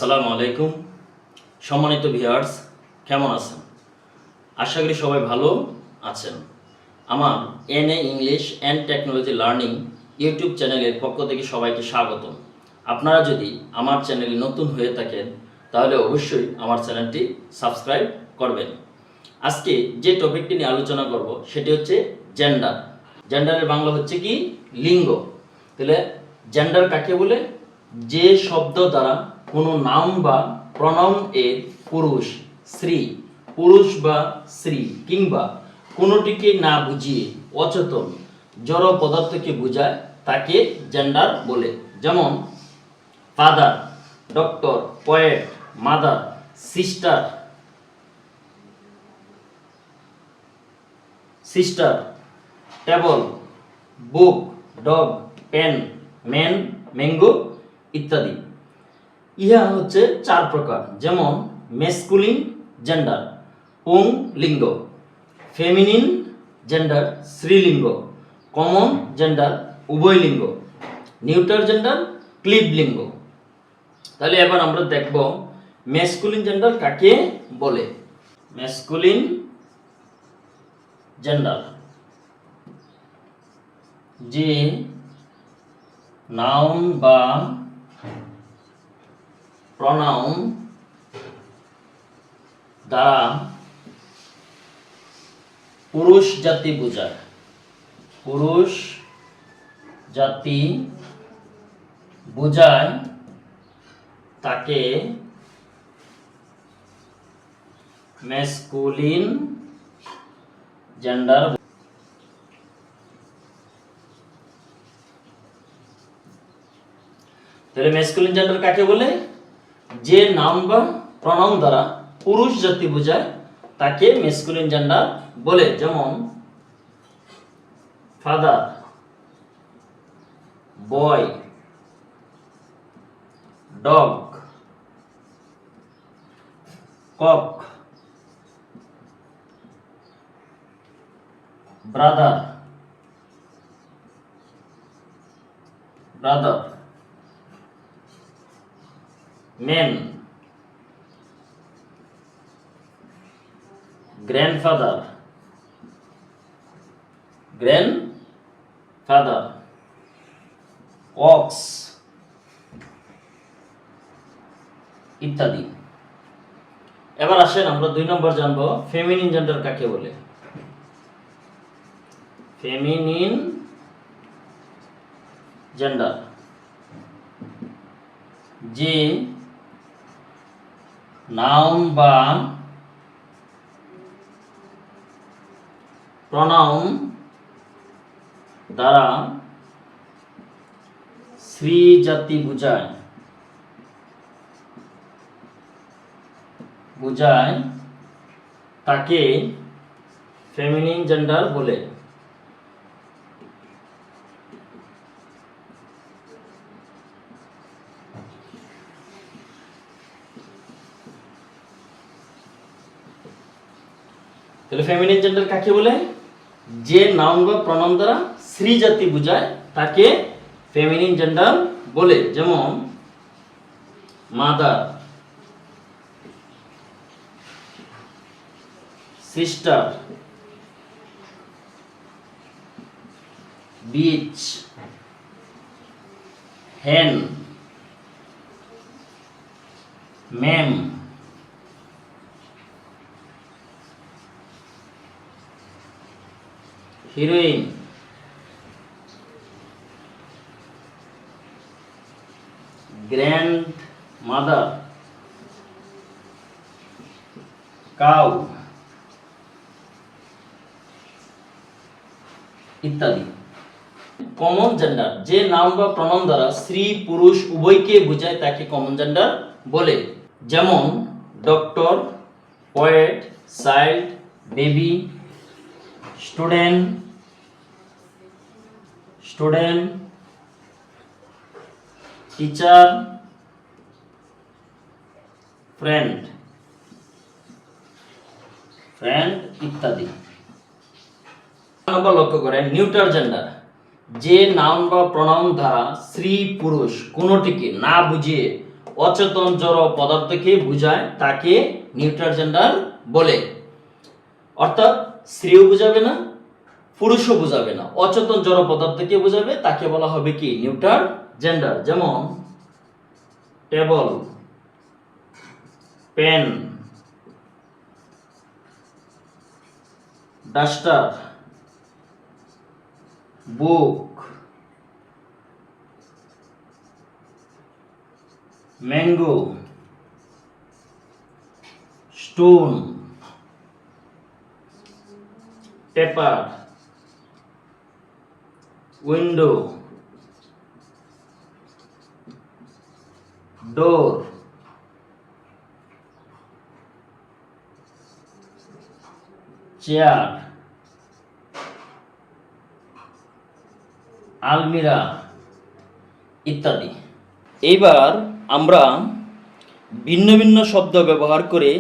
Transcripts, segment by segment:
আসসালামু আলাইকুম সম্মানিত ভিউয়ার্স, কেমন আছেন? আশা করি সবাই ভালো আছেন। আমার NA English and technology learning YouTube চ্যানেলের পক্ষ থেকে সবাইকে স্বাগতম। আপনারা যদি আমার চ্যানেলে নতুন হয়ে থাকেন তাহলে অবশ্যই আমার চ্যানেলটি সাবস্ক্রাইব করবেন। আজকে যে টপিকটি নিয়ে আলোচনা করব সেটি হচ্ছে জেন্ডার। জেন্ডারের বাংলা হচ্ছে কি? লিঙ্গ। তাহলে জেন্ডার কাকে বলে? যে শব্দ দ্বারা কোনো নাউন বা প্রনাউন এর পুরুষ বা স্ত্রী কিংবা কোনোটিকে না বুঝিয়ে অচেতন জড় পদার্থকে বোঝায় তাকে জেন্ডার বলে। যেমন father, doctor, poet, mother, sister, table, book, dog, pen, man, mango ইত্যাদি। ইহা হচ্ছে চার প্রকার। যেমন মেসকুলিন জেন্ডার পুংলিঙ্গ, ফেমিনিন জেন্ডার স্ত্রীলিঙ্গ, কমন জেন্ডার উভয়লিঙ্গ, নিউট্রাল জেন্ডার ক্লীবলিঙ্গ। তাহলে এবার আমরা দেখব মেসকুলিন জেন্ডার কাকে বলে। মেসকুলিন জেন্ডার যে নাউন বা প্রনাউন দ্বারা পুরুষ জাতি বোঝায় তাকে মেসকুলিন জেন্ডার। তাহলে মেসকুলিন জেন্ডার কাকে বলে? যে নাউন বা প্রনাউন দ্বারা পুরুষ জাতি বোঝায় তাকে মেসকুলিন জেন্ডার বলে। যেমন father, boy, dog, cock, brother, man, grandfather, ox ইত্যাদি। এবার আসেন আমরা 2 নম্বর জানবো ফেমিনিন জেন্ডার কাকে বলে। ফেমিনিন জেন্ডার যে নাউন বা প্রনাউন দ্বারা স্ত্রী জাতি বোঝায় তাকে ফেমিনিন জেন্ডার বলে। তাহলে ফেমিনিন জেন্ডার কাকে বলে? যে নাউন বা প্রনাউন দ্বারা স্ত্রী জাতি বোঝায় তাকে ফেমিনিন জেন্ডার বলে। যেমন মাদার, সিস্টার, বিচ, হেন, ma'am, heroine, grand mother, cow ইত্যাদি। কমন জেন্ডার যে নাউন বা প্রনাউন দ্বারা স্ত্রী পুরুষ উভয়কে বোঝায় তাকে কমন জেন্ডার বলে। যেমন doctor, poet, child, baby, student, teacher, friend ইত্যাদি। লক্ষ্য করেন নিউট্রাল জেন্ডার যে নাউন বা প্রনাউন দ্বারা স্ত্রী পুরুষ কোনোটিকে না বুঝিয়ে অচেতন জড় পদার্থকে বোঝায় তাকে নিউট্রাল জেন্ডার বলে। অর্থাৎ স্ত্রীও বোঝাবে না, পুরুষও বোঝাবে না, অচেতন জড় পদার্থকে বোঝাবে, তাকে বলা হবে কি নিউট্রাল জেন্ডার। যেমন টেবল, পেন, ডাস্টার, বুক, ম্যাঙ্গো, স্টোন, পেপার, উইন্ডো, ডোর, চেয়ার, আলমিরা ইত্যাদি। এইবার আমরা ভিন্ন ভিন্ন শব্দ ব্যবহার করে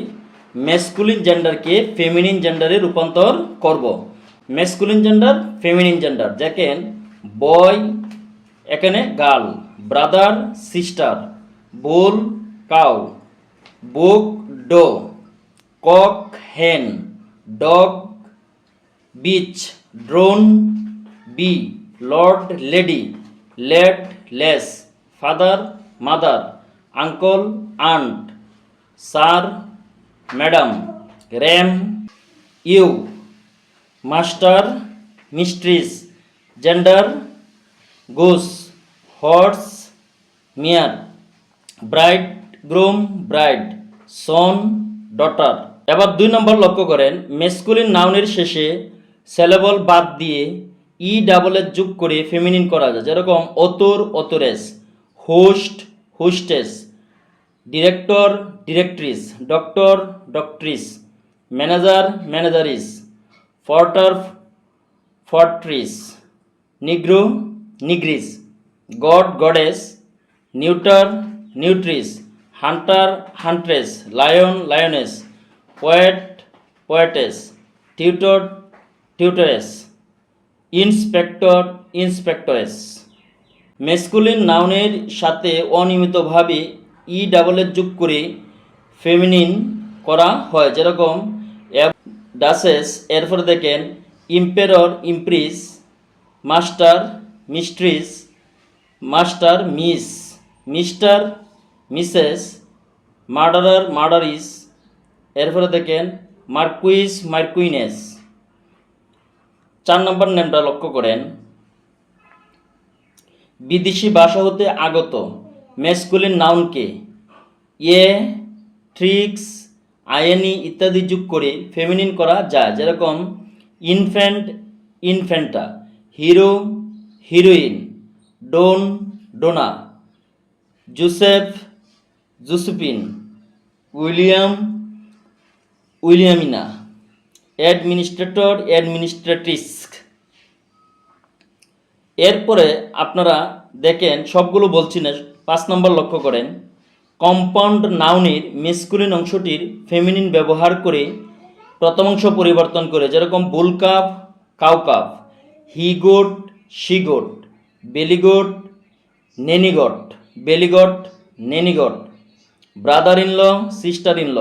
ম্যাসকুলিন জেন্ডারকে ফেমিনিন জেন্ডারে রূপান্তর করব। ম্যাসকুলিন জেন্ডার, ফেমিনিন জেন্ডার, দেখেন বয় এখানে girl, brother sister, bull cow, buck doe, cock hen, dog bitch, drone bee, lord lady, lad lass, father mother, uncle aunt, sir madam, ram ewe, master mistress, gander goose, horse mare, bridegroom bride, son daughter. এবার 2 নম্বর লক্ষ্য করেন, masculine নাউনের শেষে sellable বাদ দিয়ে E double S যোগ করে feminine করা যায়। যেরকম author authoress, host hostess, director directress, doctor doctress, manager manageress, porter portress, negro negress, god goddess, neuter neutress, hunter huntress, lion lioness, poet poetess, tutor tutoress, inspector inspectress. Masculine নাউনের সাথে অনিয়মিতভাবে E double S যোগ করে feminine করা হয়। যেরকম duchess, এরপরে দেখেন emperor empress, master mistress, master miss, mister Mrs, murderer murderess, এরপরে দেখেন মার্কুইস মার্কুইনেস। 4 নম্বর নেমটা লক্ষ্য করেন, বিদেশি ভাষা হতে আগত ম্যাসকুলিন নাউনকে এ, ট্রিক্স, আইএনই ইত্যাদি যোগ করে ফেমিনিন করা যায়। যেরকম infant infanta, hero heroine, don donna, Joseph Josephine, William Williamina, administrator administratrix. এরপরে আপনারা দেখেন সবগুলো বলছি না, 5 নম্বর লক্ষ্য করেন, কম্পাউন্ড নাউনের মেসকুলিন অংশটির ফেমিনিন ব্যবহার করে প্রথম অংশ পরিবর্তন করে। যেরকম bull calf cow calf, he goat she goat, billy goat nanny goat, billy goat nanny goat, brother in law sister in law,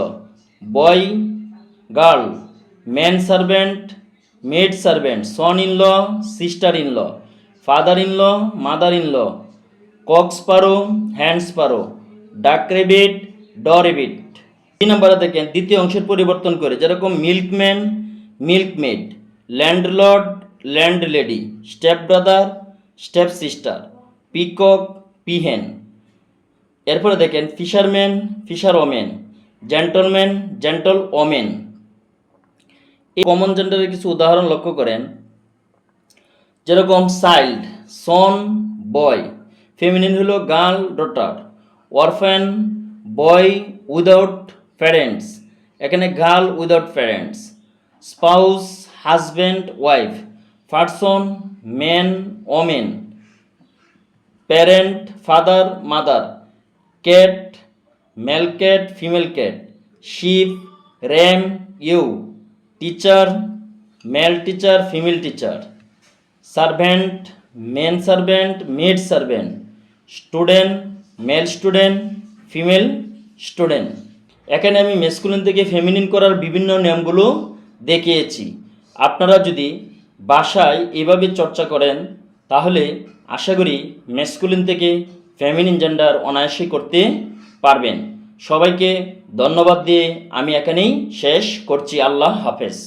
boy girl, man servant maid servant, son in law sister in law, father in law mother in law, cock sparrow hen sparrow, duck rabbit ড rabbit. 3 নম্বরে দেখেন দ্বিতীয় অংশের পরিবর্তন করে। যেরকম milkman milkmaid, landlord landlady, step brother step sister, peacock peahen. এরপরে দেখেন fisherman fisherwoman, gentleman gentlewoman. এই কমন জেন্ডারের কিছু উদাহরণ লক্ষ্য করেন। যেরকম চাইল্ড সন বয়, ফেমিনিন হলো girl daughter, orphan boy without parents, এখানে girl without parents, spouse husband wife, person man woman, parent father mother, cat male cat female cat, sheep ram ewe, teacher male teacher female teacher, servant main servant maid servant, student male student female student. এখানে আমি masculine থেকে feminine করার বিভিন্ন নিয়মগুলো দেখিয়েছি। আপনারা যদি বাসায় এভাবে চর্চা করেন তাহলে আশা করি মেসকুলিন থেকে ফেমিনিন জেন্ডার অনায়াসে করতে পারবেন। সবাইকে ধন্যবাদ দিয়ে আমি এখানেই শেষ করছি। আল্লাহ হাফেজ।